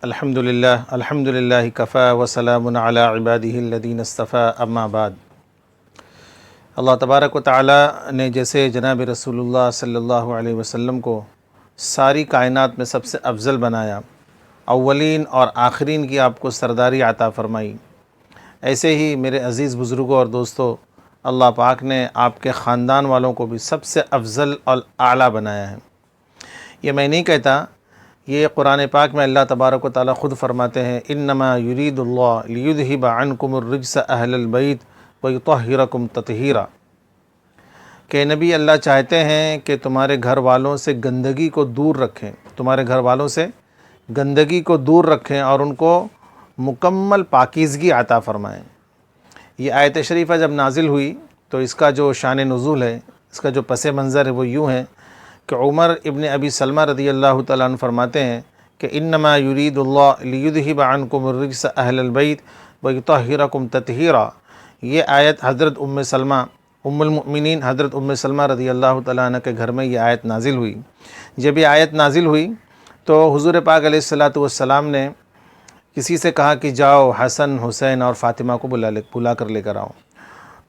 الحمدللہ کفا وسلام علی عبادہ الذین اصطفیٰ اما بعد۔ اللہ تبارک و تعالی نے جیسے جناب رسول اللہ صلی اللہ علیہ وسلم کو ساری کائنات میں سب سے افضل بنایا، اولین اور آخرین کی آپ کو سرداری عطا فرمائی، ایسے ہی میرے عزیز بزرگوں اور دوستوں، اللہ پاک نے آپ کے خاندان والوں کو بھی سب سے افضل اور اعلیٰ بنایا ہے۔ یہ میں نہیں کہتا، یہ قرآن پاک میں اللہ تبارک و تعالی خود فرماتے ہیں، انما یرید اللہ لیذہب عنکم الرجس اہل البیت ویطہرکم تطہیرا، کہ نبی اللہ چاہتے ہیں کہ تمہارے گھر والوں سے گندگی کو دور رکھیں، تمہارے گھر والوں سے گندگی کو دور رکھیں اور ان کو مکمل پاکیزگی عطا فرمائیں۔ یہ آیت شریفہ جب نازل ہوئی تو اس کا جو شان نزول ہے، اس کا جو پس منظر ہے وہ یوں ہے کہ عمر ابن ابی سلمہ رضی اللہ تعالیٰ عنہ فرماتے ہیں کہ انما یرید اللہ لیذہب عنکم الرجس اہل البیت ویطہرکم تطہیرا، یہ آیت حضرت ام المؤمنین حضرت ام سلمہ رضی اللہ تعالیٰ عنہ کے گھر میں یہ آیت نازل ہوئی۔ جب یہ آیت نازل ہوئی تو حضور پاک علیہ الصلاۃ والسلام نے کسی سے کہا کہ جاؤ حسن حسین اور فاطمہ کو بلا کر لے کر آؤ۔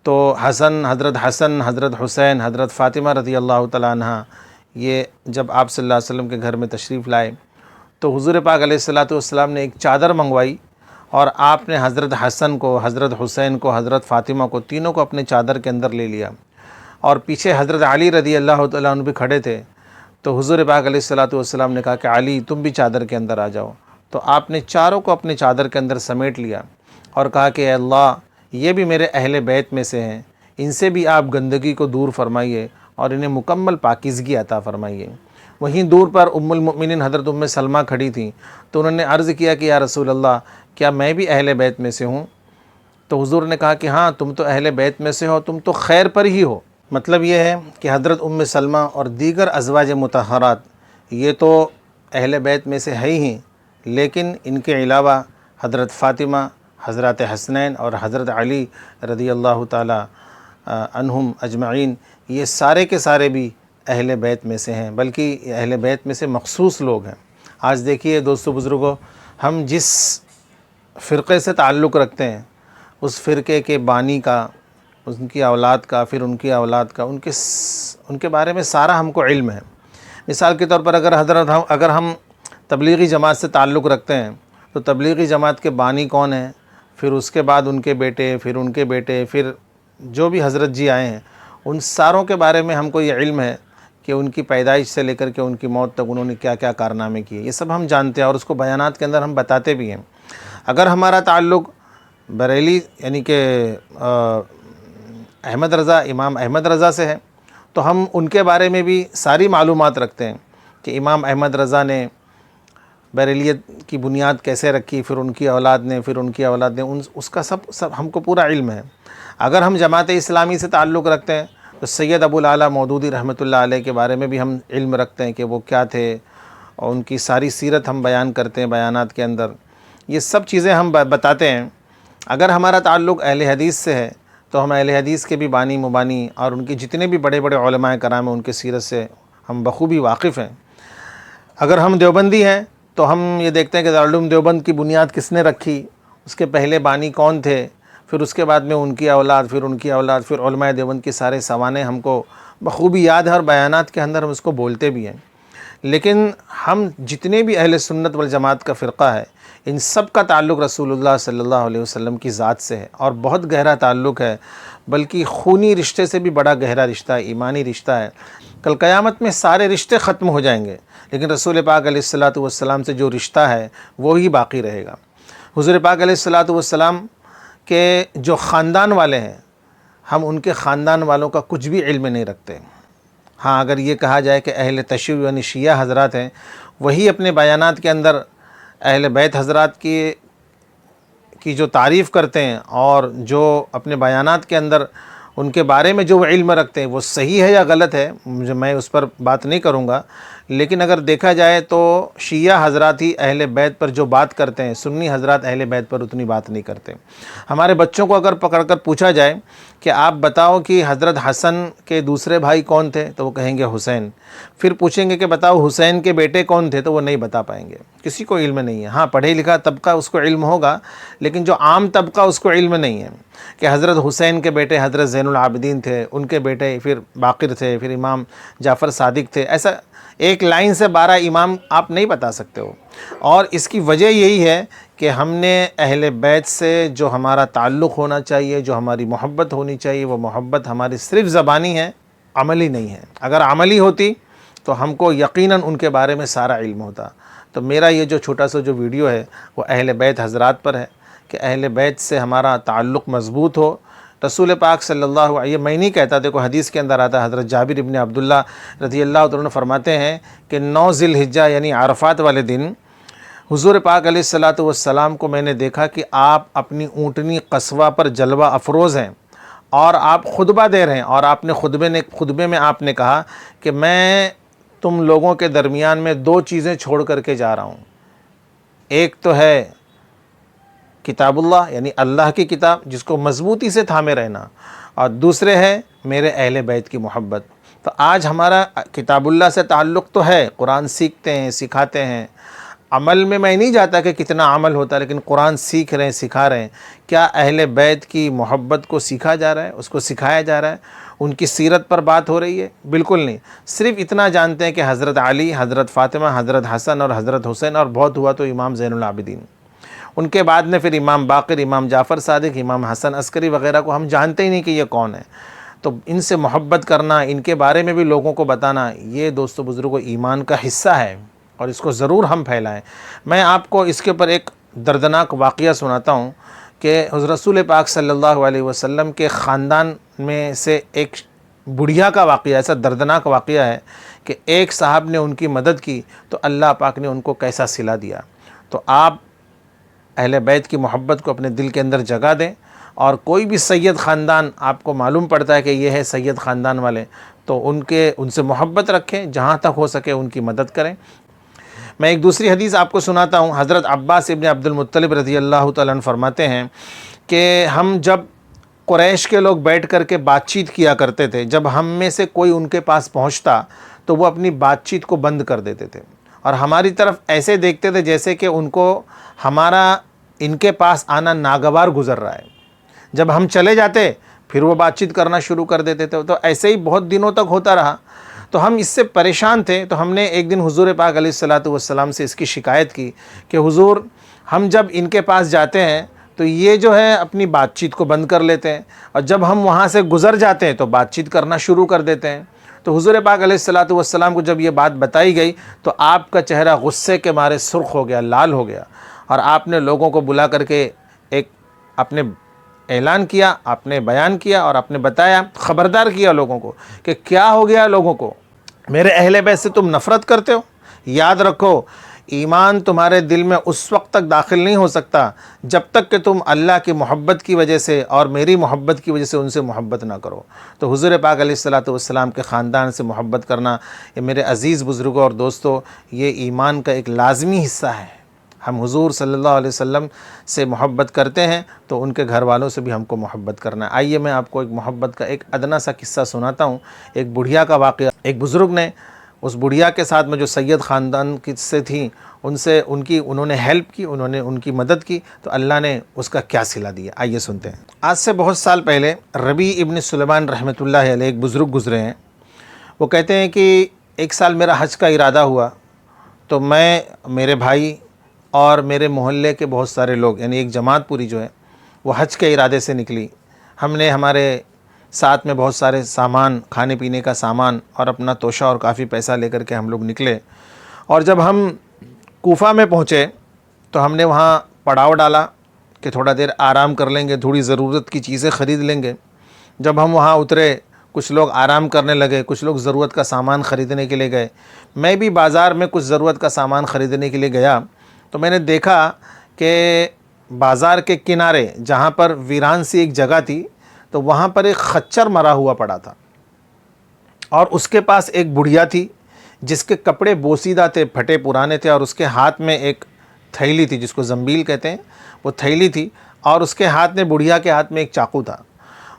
تو حضرت حسین حضرت فاطمہ رضی اللہ تعالیٰ عنہ یہ جب آپ صلی اللہ علیہ وسلم کے گھر میں تشریف لائے تو حضور پاک علیہ الصلاۃ والسلام نے ایک چادر منگوائی اور آپ نے حضرت حسن کو، حضرت حسین کو، حضرت فاطمہ کو، تینوں کو اپنے چادر کے اندر لے لیا، اور پیچھے حضرت علی رضی اللہ تعالیٰ عنہ بھی کھڑے تھے۔ تو حضور پاک علیہ الصلاۃ والسلام نے کہا کہ علی تم بھی چادر کے اندر آ جاؤ، تو آپ نے چاروں کو اپنے چادر کے اندر سمیٹ لیا اور کہا کہ اے اللہ، یہ بھی میرے اہل بیت میں سے ہیں، ان سے بھی آپ گندگی کو دور فرمائیے اور انہیں مکمل پاکیزگی عطا فرمائیے۔ وہیں دور پر ام المؤمنین حضرت ام سلمہ کھڑی تھیں، تو انہوں نے عرض کیا کہ یا رسول اللہ، کیا میں بھی اہل بیت میں سے ہوں؟ تو حضور نے کہا کہ ہاں، تم تو اہل بیت میں سے ہو، تم تو خیر پر ہی ہو۔ مطلب یہ ہے کہ حضرت ام سلمہ اور دیگر ازواج مطہرات یہ تو اہل بیت میں سے ہے ہی، لیکن ان کے علاوہ حضرت فاطمہ، حضرت حسنین اور حضرت علی رضی اللہ تعالی عنہم اجمعین، یہ سارے کے سارے بھی اہل بیت میں سے ہیں، بلکہ یہ اہل بیت میں سے مخصوص لوگ ہیں۔ آج دیکھیے دوستو بزرگوں، ہم جس فرقے سے تعلق رکھتے ہیں، اس فرقے کے بانی کا، ان کی اولاد کا، پھر ان کی اولاد کا، ان کے بارے میں سارا ہم کو علم ہے۔ مثال کے طور پر اگر ہم تبلیغی جماعت سے تعلق رکھتے ہیں تو تبلیغی جماعت کے بانی کون ہیں، پھر اس کے بعد ان کے بیٹے، پھر ان کے بیٹے، پھر جو بھی حضرت جی آئے ہیں، ان ساروں کے بارے میں ہم کو یہ علم ہے کہ ان کی پیدائش سے لے کر کے ان کی موت تک انہوں نے کیا کیا کارنامے کیے، یہ سب ہم جانتے ہیں اور اس کو بیانات کے اندر ہم بتاتے بھی ہیں۔ اگر ہمارا تعلق بریلی یعنی کہ امام احمد رضا سے ہے تو ہم ان کے بارے میں بھی ساری معلومات رکھتے ہیں کہ امام احمد رضا نے بریلیت کی بنیاد کیسے رکھی، پھر ان کی اولاد نے، پھر ان کی اولاد نے، اس کا سب ہم کو پورا علم ہے۔ اگر ہم جماعت اسلامی سے تعلق رکھتے ہیں تو سید ابو الاعلیٰ مودودی رحمۃ اللہ علیہ کے بارے میں بھی ہم علم رکھتے ہیں کہ وہ کیا تھے، اور ان کی ساری سیرت ہم بیان کرتے ہیں بیانات کے اندر، یہ سب چیزیں ہم بتاتے ہیں۔ اگر ہمارا تعلق اہل حدیث سے ہے تو ہم اہل حدیث کے بھی بانی مبانی اور ان کے جتنے بھی بڑے بڑے علماء کرام ہیں ان کے سیرت سے ہم بخوبی واقف ہیں۔ اگر ہم دیوبندی ہیں تو ہم یہ دیکھتے ہیں کہ دارالعلوم دیوبند کی بنیاد کس نے رکھی، اس کے پہلے بانی کون تھے، پھر اس کے بعد میں ان کی اولاد، پھر ان کی اولاد، پھر علماء دیوبند کی سارے سوانح ہم کو بخوبی یاد ہے اور بیانات کے اندر ہم اس کو بولتے بھی ہیں۔ لیکن ہم جتنے بھی اہل سنت والجماعت کا فرقہ ہے، ان سب کا تعلق رسول اللہ صلی اللہ علیہ وسلم کی ذات سے ہے اور بہت گہرا تعلق ہے، بلکہ خونی رشتے سے بھی بڑا گہرا رشتہ ہے، ایمانی رشتہ ہے۔ کل قیامت میں سارے رشتے ختم ہو جائیں گے، لیکن رسول پاک علیہ الصلاۃ والسلام سے جو رشتہ ہے وہی باقی رہے گا۔ حضور پاک علیہ الصلاۃ والسلام کے جو خاندان والے ہیں، ہم ان کے خاندان والوں کا کچھ بھی علم نہیں رکھتے۔ ہاں، اگر یہ کہا جائے کہ اہل تشیع یعنی شیعہ حضرات ہیں، وہی اپنے بیانات کے اندر اہل بیت حضرات کی جو تعریف کرتے ہیں اور جو اپنے بیانات کے اندر ان کے بارے میں جو علم رکھتے ہیں وہ صحیح ہے یا غلط ہے، میں اس پر بات نہیں کروں گا، لیکن اگر دیکھا جائے تو شیعہ حضرات ہی اہل بیت پر جو بات کرتے ہیں، سنی حضرات اہل بیت پر اتنی بات نہیں کرتے۔ ہمارے بچوں کو اگر پکڑ کر پوچھا جائے کہ آپ بتاؤ کہ حضرت حسن کے دوسرے بھائی کون تھے، تو وہ کہیں گے حسین۔ پھر پوچھیں گے کہ بتاؤ حسین کے بیٹے کون تھے، تو وہ نہیں بتا پائیں گے، کسی کو علم نہیں ہے۔ ہاں پڑھے لکھا طبقہ اس کو علم ہوگا، لیکن جو عام طبقہ اس کو علم نہیں ہے کہ حضرت حسین کے بیٹے حضرت زین العابدین تھے، ان کے بیٹے پھر باقر تھے، پھر امام جعفر صادق تھے۔ ایسا ایک لائن سے 12 امام آپ نہیں بتا سکتے ہو۔ اور اس کی وجہ یہی ہے کہ ہم نے اہل بیت سے جو ہمارا تعلق ہونا چاہیے، جو ہماری محبت ہونی چاہیے، وہ محبت ہماری صرف زبانی ہے، عملی نہیں ہے۔ اگر عملی ہوتی تو ہم کو یقیناً ان کے بارے میں سارا علم ہوتا۔ تو میرا یہ جو چھوٹا سا جو ویڈیو ہے وہ اہل بیت حضرات پر ہے کہ اہل بیت سے ہمارا تعلق مضبوط ہو۔ رسول پاک صلی اللہ علیہ، میں نہیں کہتا، دیکھو حدیث کے اندر آتا ہے، حضرت جابر ابن عبداللہ رضی اللہ عنہ فرماتے ہیں کہ 9 ذی الحجہ یعنی عرفات والے دن حضور پاک علیہ الصلاۃ والسلام کو میں نے دیکھا کہ آپ اپنی اونٹنی قصوہ پر جلوہ افروز ہیں اور آپ خطبہ دے رہے ہیں، اور آپ نے خطبے میں آپ نے کہا کہ میں تم لوگوں کے درمیان میں 2 چیزیں چھوڑ کر کے جا رہا ہوں۔ ایک تو ہے کتاب اللہ یعنی اللہ کی کتاب جس کو مضبوطی سے تھامے رہنا، اور دوسرے ہے میرے اہل بیت کی محبت۔ تو آج ہمارا کتاب اللہ سے تعلق تو ہے، قرآن سیکھتے ہیں، سکھاتے ہیں۔ عمل میں نہیں جاتا کہ کتنا عمل ہوتا ہے، لیکن قرآن سیکھ رہے ہیں، سکھا رہے ہیں۔ کیا اہل بیت کی محبت کو سیکھا جا رہا ہے، اس کو سکھایا جا رہا ہے، ان کی سیرت پر بات ہو رہی ہے؟ بالکل نہیں۔ صرف اتنا جانتے ہیں کہ حضرت علی، حضرت فاطمہ، حضرت حسن اور حضرت حسین، اور بہت ہوا تو امام زین العابدین۔ ان کے بعد میں پھر امام باقر، امام جعفر صادق، امام حسن عسکری وغیرہ کو ہم جانتے ہی نہیں کہ یہ کون ہے۔ تو ان سے محبت کرنا، ان کے بارے میں بھی لوگوں کو بتانا، یہ دوستو بزرگوں ایمان کا حصہ ہے، اور اس کو ضرور ہم پھیلائیں۔ میں آپ کو اس کے اوپر ایک دردناک واقعہ سناتا ہوں کہ حضرت رسول پاک صلی اللہ علیہ وسلم کے خاندان میں سے ایک بڑھیا کا واقعہ، ایسا دردناک واقعہ ہے کہ ایک صاحب نے ان کی مدد کی تو اللہ پاک نے ان کو کیسا صلہ دیا۔ تو آپ اہل بیت کی محبت کو اپنے دل کے اندر جگہ دیں، اور کوئی بھی سید خاندان آپ کو معلوم پڑتا ہے کہ یہ ہے سید خاندان والے، تو ان سے محبت رکھیں، جہاں تک ہو سکے ان کی مدد کریں۔ میں ایک دوسری حدیث آپ کو سناتا ہوں۔ حضرت عباس ابن عبد المطلب رضی اللہ تعالیٰ عنہ فرماتے ہیں کہ ہم جب قریش کے لوگ بیٹھ کر کے بات چیت کیا کرتے تھے، جب ہم میں سے کوئی ان کے پاس پہنچتا تو وہ اپنی بات چیت کو بند کر دیتے تھے، اور ہماری طرف ایسے دیکھتے تھے جیسے کہ ان کو ہمارا ان کے پاس آنا ناگوار گزر رہا ہے۔ جب ہم چلے جاتے پھر وہ بات چیت کرنا شروع کر دیتے تھے۔ تو ایسے ہی بہت دنوں تک ہوتا رہا۔ تو ہم اس سے پریشان تھے، تو ہم نے ایک دن حضور پاک علیہ الصلاۃ والسلام سے اس کی شکایت کی کہ حضور، ہم جب ان کے پاس جاتے ہیں تو یہ جو ہے اپنی بات چیت کو بند کر لیتے ہیں، اور جب ہم وہاں سے گزر جاتے ہیں تو بات چیت کرنا شروع کر دیتے ہیں۔ تو حضور پاک علیہ الصلاۃ والسلام کو جب یہ بات بتائی گئی تو آپ کا چہرہ غصے کے مارے سرخ ہو گیا، لال ہو گیا، اور آپ نے لوگوں کو بلا کر کے ایک اپنے اعلان کیا، آپ نے بیان کیا، اور آپ نے بتایا، خبردار کیا لوگوں کو کہ کیا ہو گیا لوگوں کو، میرے اہل بیت سے تم نفرت کرتے ہو؟ یاد رکھو، ایمان تمہارے دل میں اس وقت تک داخل نہیں ہو سکتا جب تک کہ تم اللہ کی محبت کی وجہ سے اور میری محبت کی وجہ سے ان سے محبت نہ کرو۔ تو حضور پاک علیہ الصلاۃ والسلام کے خاندان سے محبت کرنا، یہ میرے عزیز بزرگوں اور دوستوں، یہ ایمان کا ایک لازمی حصہ ہے۔ ہم حضور صلی اللہ علیہ وسلم سے محبت کرتے ہیں تو ان کے گھر والوں سے بھی ہم کو محبت کرنا ہے۔ آئیے میں آپ کو ایک محبت کا ایک ادنا سا قصہ سناتا ہوں، ایک بڑھیا کا واقعہ۔ ایک بزرگ نے اس بڑھیا کے ساتھ میں جو سید خاندان کی سے تھیں انہوں نے ہیلپ کی، انہوں نے ان کی مدد کی، تو اللہ نے اس کا کیا صلہ دیا، آئیے سنتے ہیں۔ آج سے بہت سال پہلے ربیع ابن سلیمان رحمۃ اللہ علیہ ایک بزرگ گزرے ہیں۔ وہ کہتے ہیں کہ ایک سال میرا حج کا ارادہ ہوا، تو میں، میرے بھائی اور میرے محلے کے بہت سارے لوگ، یعنی ایک جماعت پوری جو ہے وہ حج کے ارادے سے نکلی۔ ہم نے ہمارے ساتھ میں بہت سارے سامان، کھانے پینے کا سامان اور اپنا توشہ اور کافی پیسہ لے کر کے ہم لوگ نکلے، اور جب ہم کوفہ میں پہنچے تو ہم نے وہاں پڑاؤ ڈالا کہ تھوڑا دیر آرام کر لیں گے، تھوڑی ضرورت کی چیزیں خرید لیں گے۔ جب ہم وہاں اترے، کچھ لوگ آرام کرنے لگے، کچھ لوگ ضرورت کا سامان خریدنے کے لیے گئے۔ میں بھی بازار میں کچھ ضرورت کا سامان خریدنے کے لیے گیا، تو میں نے دیکھا کہ بازار کے کنارے جہاں پر ویران سی ایک جگہ تھی، تو وہاں پر ایک خچر مرا ہوا پڑا تھا، اور اس کے پاس ایک بڑھیا تھی جس کے کپڑے بوسیدہ تھے، پھٹے پرانے تھے، اور اس کے ہاتھ میں ایک تھیلی تھی جس کو زنبیل کہتے ہیں، وہ تھیلی تھی، اور اس کے ہاتھ میں، بڑھیا کے ہاتھ میں ایک چاقو تھا۔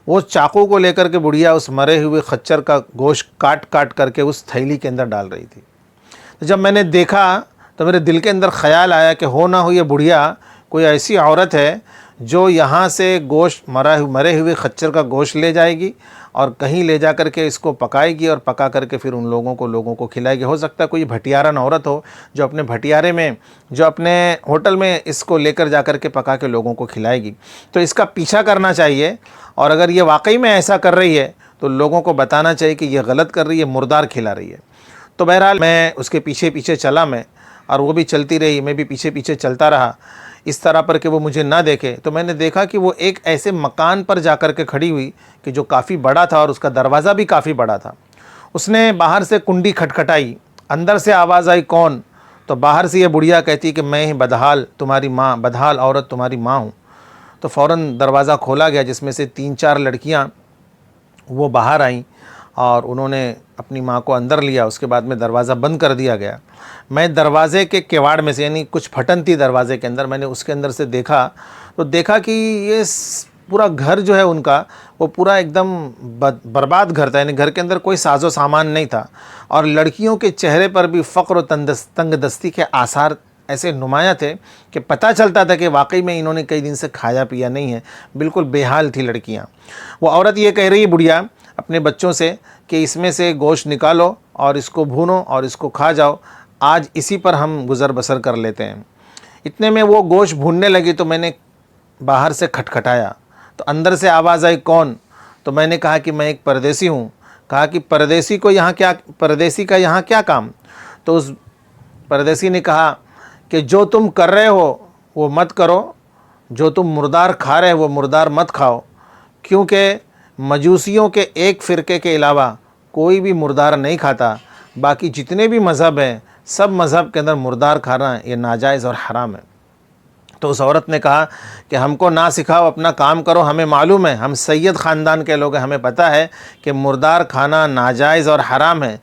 وہ چاقو کو لے کر کے بڑھیا اس مرے ہوئے خچر کا گوشت کاٹ کاٹ کر کے اس تھیلی کے اندر ڈال رہی تھی۔ جب میں نے دیکھا تو میرے دل کے اندر خیال آیا کہ ہو نہ ہو یہ بڑھیا کوئی ایسی عورت ہے جو یہاں سے گوشت مرے ہوئے خچر کا گوشت لے جائے گی اور کہیں لے جا کر کے اس کو پکائے گی، اور پکا کر کے پھر ان لوگوں کو کھلائے گی۔ ہو سکتا ہے کوئی بھٹیارن عورت ہو جو اپنے بھٹیارے میں، جو اپنے ہوٹل میں اس کو لے کر جا کر کے پکا کے لوگوں کو کھلائے گی۔ تو اس کا پیچھا کرنا چاہیے، اور اگر یہ واقعی میں ایسا کر رہی ہے تو لوگوں کو بتانا چاہیے کہ یہ غلط کر رہی ہے، مردار کھلا رہی ہے۔ تو بہرحال میں اس کے پیچھے پیچھے چلا، اور وہ بھی چلتی رہی، میں بھی پیچھے پیچھے چلتا رہا، اس طرح پر کہ وہ مجھے نہ دیکھے۔ تو میں نے دیکھا کہ وہ ایک ایسے مکان پر جا کر کے کھڑی ہوئی کہ جو کافی بڑا تھا، اور اس کا دروازہ بھی کافی بڑا تھا۔ اس نے باہر سے کنڈی کھٹکھٹائی، اندر سے آواز آئی، کون؟ تو باہر سے یہ بڑھیا کہتی کہ میں بدحال تمہاری ماں، بدحال عورت تمہاری ماں ہوں۔ تو فوراً دروازہ کھولا گیا، جس میں سے 3-4 لڑکیاں وہ باہر آئیں، اور انہوں نے اپنی ماں کو اندر لیا۔ اس کے بعد میں دروازہ بند کر دیا گیا۔ میں دروازے کے کیواڑ میں سے، یعنی کچھ پھٹن تھی دروازے کے اندر، میں نے اس کے اندر سے دیکھا تو دیکھا کہ یہ پورا گھر جو ہے ان کا، وہ پورا ایک دم برباد گھر تھا، یعنی گھر کے اندر کوئی ساز و سامان نہیں تھا، اور لڑکیوں کے چہرے پر بھی فقر و تنگ دستی کے آثار ایسے نمایاں تھے کہ پتہ چلتا تھا کہ واقعی میں انہوں نے کئی دن سے کھایا پیا نہیں ہے، بالکل بے حال تھی لڑکیاں۔ وہ عورت یہ کہہ رہی ہے بڑھیا اپنے بچوں سے کہ اس میں سے گوشت نکالو اور اس کو بھونو اور اس کو کھا جاؤ، آج اسی پر ہم گزر بسر کر لیتے ہیں۔ اتنے میں وہ گوشت بھوننے لگی تو میں نے باہر سے کھٹکھٹایا، تو اندر سے آواز آئی، کون؟ تو میں نے کہا کہ میں ایک پردیسی ہوں۔ کہا کہ پردیسی کا یہاں کیا کام؟ تو اس پردیسی نے کہا کہ جو تم کر رہے ہو وہ مت کرو، جو تم مردار کھا رہے ہو وہ مردار مت کھاؤ، کیونکہ مجوسیوں کے ایک فرقے کے علاوہ کوئی بھی مردار نہیں کھاتا، باقی جتنے بھی مذہب ہیں سب مذہب کے اندر مردار کھانا یہ ناجائز اور حرام ہے۔ تو اس عورت نے کہا کہ ہم کو نہ سکھاؤ، اپنا کام کرو، ہمیں معلوم ہے، ہم سید خاندان کے لوگ ہیں، ہمیں پتہ ہے کہ مردار کھانا ناجائز اور حرام ہے،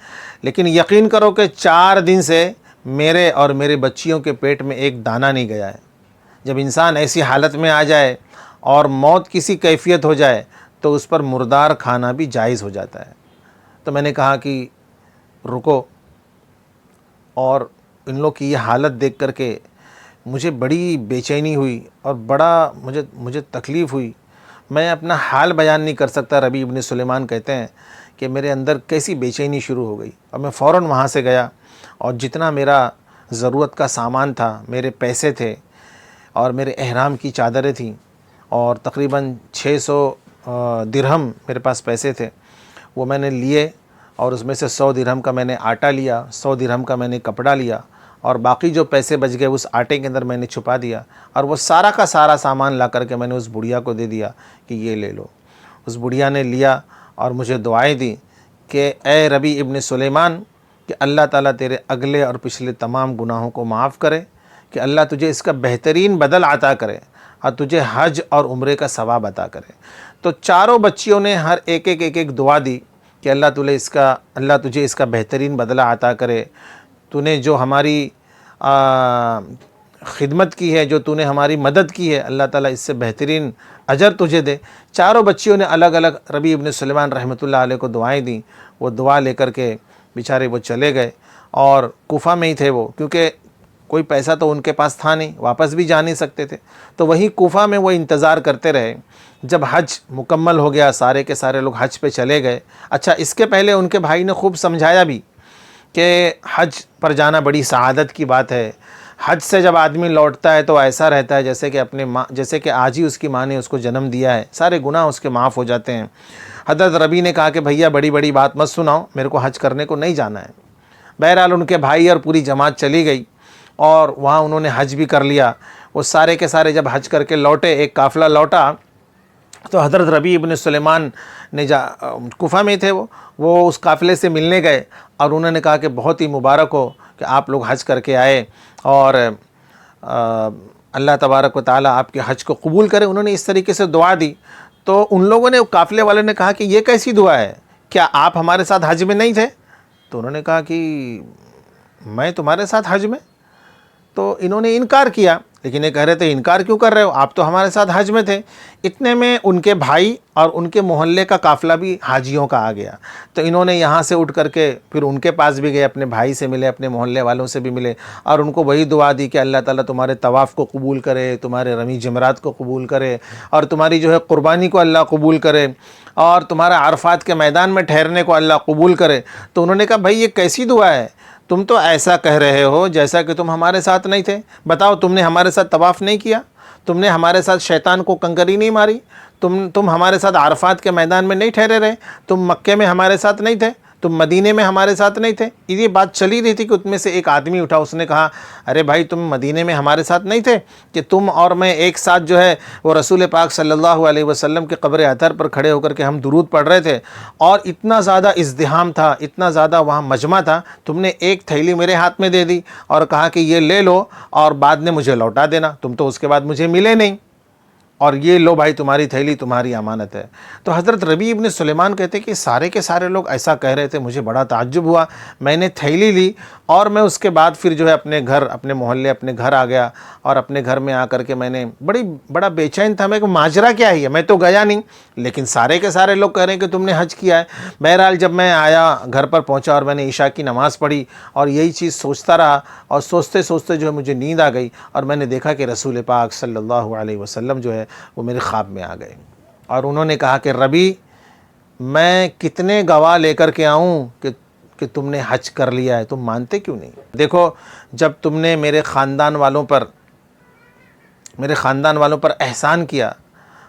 لیکن یقین کرو کہ 4 دن سے میرے اور میرے بچیوں کے پیٹ میں ایک دانہ نہیں گیا ہے۔ جب انسان ایسی حالت میں آ جائے اور موت کسی کیفیت ہو جائے تو اس پر مردار کھانا بھی جائز ہو جاتا ہے۔ تو میں نے کہا کہ رکو، اور ان لوگ کی یہ حالت دیکھ کر کے مجھے بڑی بے چینی ہوئی اور بڑا مجھے تکلیف ہوئی۔ میں اپنا حال بیان نہیں کر سکتا۔ ربیع ابن سلیمان کہتے ہیں کہ میرے اندر کیسی بے چینی شروع ہو گئی، اور میں فوراً وہاں سے گیا، اور جتنا میرا ضرورت کا سامان تھا، میرے پیسے تھے اور میرے احرام کی چادریں تھیں، اور تقریباً 600 درہم میرے پاس پیسے تھے، وہ میں نے لیے، اور اس میں سے 100 درہم کا میں نے آٹا لیا، 100 درہم کا میں نے کپڑا لیا، اور باقی جو پیسے بچ گئے اس آٹے کے اندر میں نے چھپا دیا، اور وہ سارا کا سارا سامان لا کر کے میں نے اس بڑھیا کو دے دیا کہ یہ لے لو۔ اس بڑھیا نے لیا اور مجھے دعائیں دی کہ اے ربیع ابن سلیمان، کہ اللہ تعالیٰ تیرے اگلے اور پچھلے تمام گناہوں کو معاف کرے، کہ اللہ تجھے اس کا بہترین بدل عطا کرے، اور تجھے حج اور عمرے کا ثواب عطا کرے۔ تو چاروں بچیوں نے ہر ایک دعا دی کہ اللہ تجھے اس کا بہترین بدلہ عطا کرے، تو نے جو ہماری خدمت کی ہے، جو تو نے ہماری مدد کی ہے، اللہ تعالیٰ اس سے بہترین اجر تجھے دے۔ چاروں بچیوں نے الگ الگ ربیع ابن سلیمان رحمۃ اللہ علیہ کو دعائیں دیں۔ وہ دعا لے کر کے بیچارے وہ چلے گئے، اور کوفہ میں ہی تھے وہ، کیونکہ کوئی پیسہ تو ان کے پاس تھا نہیں، واپس بھی جا نہیں سکتے تھے، تو وہیں کوفہ میں وہ انتظار کرتے رہے۔ جب حج مکمل ہو گیا، سارے کے سارے لوگ حج پہ چلے گئے۔ اچھا، اس کے پہلے ان کے بھائی نے خوب سمجھایا بھی کہ حج پر جانا بڑی سعادت کی بات ہے، حج سے جب آدمی لوٹتا ہے تو ایسا رہتا ہے جیسے کہ آج ہی اس کی ماں نے اس کو جنم دیا ہے، سارے گناہ اس کے معاف ہو جاتے ہیں۔ حضرت ربیع نے کہا کہ بھیا بڑی بات مت سناؤ، میرے کو حج کرنے کو نہیں جانا ہے۔ بہرحال ان کے بھائی اور پوری جماعت چلی گئی، اور وہاں انہوں نے حج بھی کر لیا۔ وہ سارے کے سارے جب حج کر کے لوٹے، ایک قافلہ لوٹا، تو حضرت ربیع ابن سلیمان نے کوفہ میں تھے، وہ اس قافلے سے ملنے گئے، اور انہوں نے کہا کہ بہت ہی مبارک ہو کہ آپ لوگ حج کر کے آئے، اور اللہ تبارک و تعالیٰ آپ کے حج کو قبول کرے۔ انہوں نے اس طریقے سے دعا دی۔ تو ان لوگوں نے، قافلے والے نے کہا کہ یہ کیسی دعا ہے، کیا آپ ہمارے ساتھ حج میں نہیں تھے؟ تو انہوں نے کہا کہ میں تمہارے ساتھ حج میں؟ تو انہوں نے انکار کیا، لیکن یہ کہہ رہے تھے انکار کیوں کر رہے ہو، آپ تو ہمارے ساتھ حج میں تھے۔ اتنے میں ان کے بھائی اور ان کے محلے کا قافلہ بھی حاجیوں کا آ گیا، تو انہوں نے یہاں سے اٹھ کر کے پھر ان کے پاس بھی گئے، اپنے بھائی سے ملے، اپنے محلے والوں سے بھی ملے، اور ان کو وہی دعا دی کہ اللہ تعالیٰ تمہارے طواف کو قبول کرے، تمہارے رمی جمرات کو قبول کرے، اور تمہاری جو ہے قربانی کو اللہ قبول کرے، اور تمہارا عرفات کے میدان میں ٹھہرنے کو اللہ قبول کرے۔ تو انہوں نے کہا بھائی یہ کیسی دعا ہے، تم تو ایسا کہہ رہے ہو جیسا کہ تم ہمارے ساتھ نہیں تھے۔ بتاؤ، تم نے ہمارے ساتھ طواف نہیں کیا، تم نے ہمارے ساتھ شیطان کو کنکری نہیں ماری، تم ہمارے ساتھ عرفات کے میدان میں نہیں ٹھہرے رہے، تم مکے میں ہمارے ساتھ نہیں تھے، تم مدینے میں ہمارے ساتھ نہیں تھے۔ یہ بات چلی رہی تھی کہ ان میں سے ایک آدمی اٹھا، اس نے کہا ارے بھائی تم مدینے میں ہمارے ساتھ نہیں تھے کہ تم اور میں ایک ساتھ جو ہے وہ رسول پاک صلی اللہ علیہ وسلم کے قبر اطہر پر کھڑے ہو کر کے ہم درود پڑھ رہے تھے، اور اتنا زیادہ ازدحام تھا، اتنا زیادہ وہاں مجمع تھا، تم نے ایک تھیلی میرے ہاتھ میں دے دی اور کہا کہ یہ لے لو اور بعد میں مجھے لوٹا دینا، تم تو اس کے بعد مجھے ملے نہیں، اور یہ لو بھائی تمہاری تھیلی، تمہاری امانت ہے۔ تو حضرت ربیع ابن سلیمان کہتے کہ سارے کے سارے لوگ ایسا کہہ رہے تھے، مجھے بڑا تعجب ہوا، میں نے تھیلی لی اور میں اس کے بعد پھر جو ہے اپنے گھر، اپنے محلے، اپنے گھر آ گیا، اور اپنے گھر میں آ کر کے میں نے بڑا بے چین تھا میں کہ ماجرا کیا ہے، میں تو گیا نہیں، لیکن سارے کے سارے لوگ کہہ رہے ہیں کہ تم نے حج کیا ہے۔ بہرحال جب میں آیا، گھر پر پہنچا اور میں نے عشاء کی نماز پڑھی اور یہی چیز سوچتا رہا، اور سوچتے سوچتے جو ہے مجھے نیند آ گئی، اور میں نے دیکھا کہ رسول پاک صلی اللہ علیہ وسلم جو ہے وہ میرے خواب میں آ گئے، اور انہوں نے کہا کہ ربیع میں کتنے گواہ لے کر کے آؤں کہ تم نے حج کر لیا ہے، تم مانتے کیوں نہیں؟ دیکھو، جب تم نے میرے خاندان والوں پر احسان کیا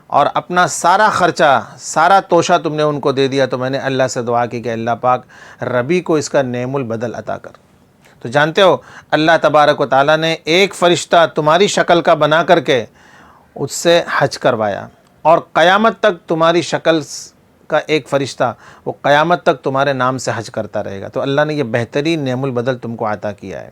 اور اپنا سارا خرچہ، سارا توشہ تم نے ان کو دے دیا، تو میں نے اللہ سے دعا کی کہ اللہ پاک ربیع کو اس کا نعم البدل عطا کر۔ تو جانتے ہو اللہ تبارک و تعالیٰ نے ایک فرشتہ تمہاری شکل کا بنا کر کے اس سے حج کروایا، اور قیامت تک تمہاری شکل کا ایک فرشتہ وہ قیامت تک تمہارے نام سے حج کرتا رہے گا۔ تو اللہ نے یہ بہترین نعم البدل تم کو عطا کیا ہے،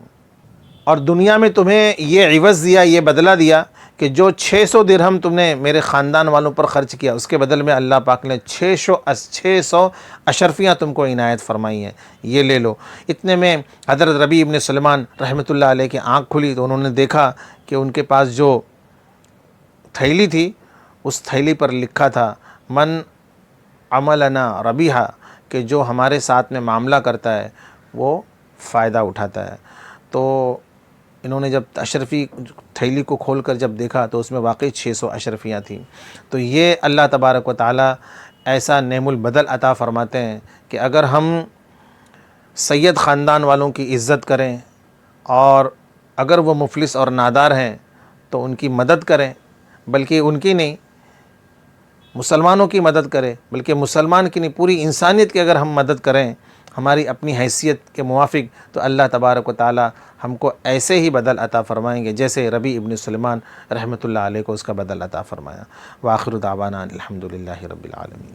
اور دنیا میں تمہیں یہ عوض دیا، یہ بدلہ دیا کہ جو 600 درہم تم نے میرے خاندان والوں پر خرچ کیا، اس کے بدل میں اللہ پاک نے 600 اشرفیاں تم کو عنایت فرمائی ہیں، یہ لے لو۔ اتنے میں حضرت ربیع ابن سلیمان رحمۃ اللہ علیہ کی آنکھ کھلی، تو انہوں نے دیکھا کہ ان کے پاس جو تھیلی تھی، اس تھیلی پر لکھا تھا من عملنا ربیحا، کہ جو ہمارے ساتھ میں معاملہ کرتا ہے وہ فائدہ اٹھاتا ہے۔ تو انہوں نے جب اشرفی تھیلی کو کھول کر جب دیکھا تو اس میں واقعی 600 اشرفیاں تھیں۔ تو یہ اللہ تبارک و تعالیٰ ایسا نعم البدل عطا فرماتے ہیں کہ اگر ہم سید خاندان والوں کی عزت کریں، اور اگر وہ مفلس اور نادار ہیں تو ان کی مدد کریں، بلکہ ان کی نہیں، مسلمانوں کی مدد کرے، بلکہ مسلمان کی نہیں، پوری انسانیت کی اگر ہم مدد کریں ہماری اپنی حیثیت کے موافق، تو اللہ تبارک و تعالی ہم کو ایسے ہی بدل عطا فرمائیں گے جیسے ربیع ابن سلیمان رحمۃ اللہ علیہ کو اس کا بدل عطا فرمایا۔ وآخر دعوانا الحمدللہ رب العالمین۔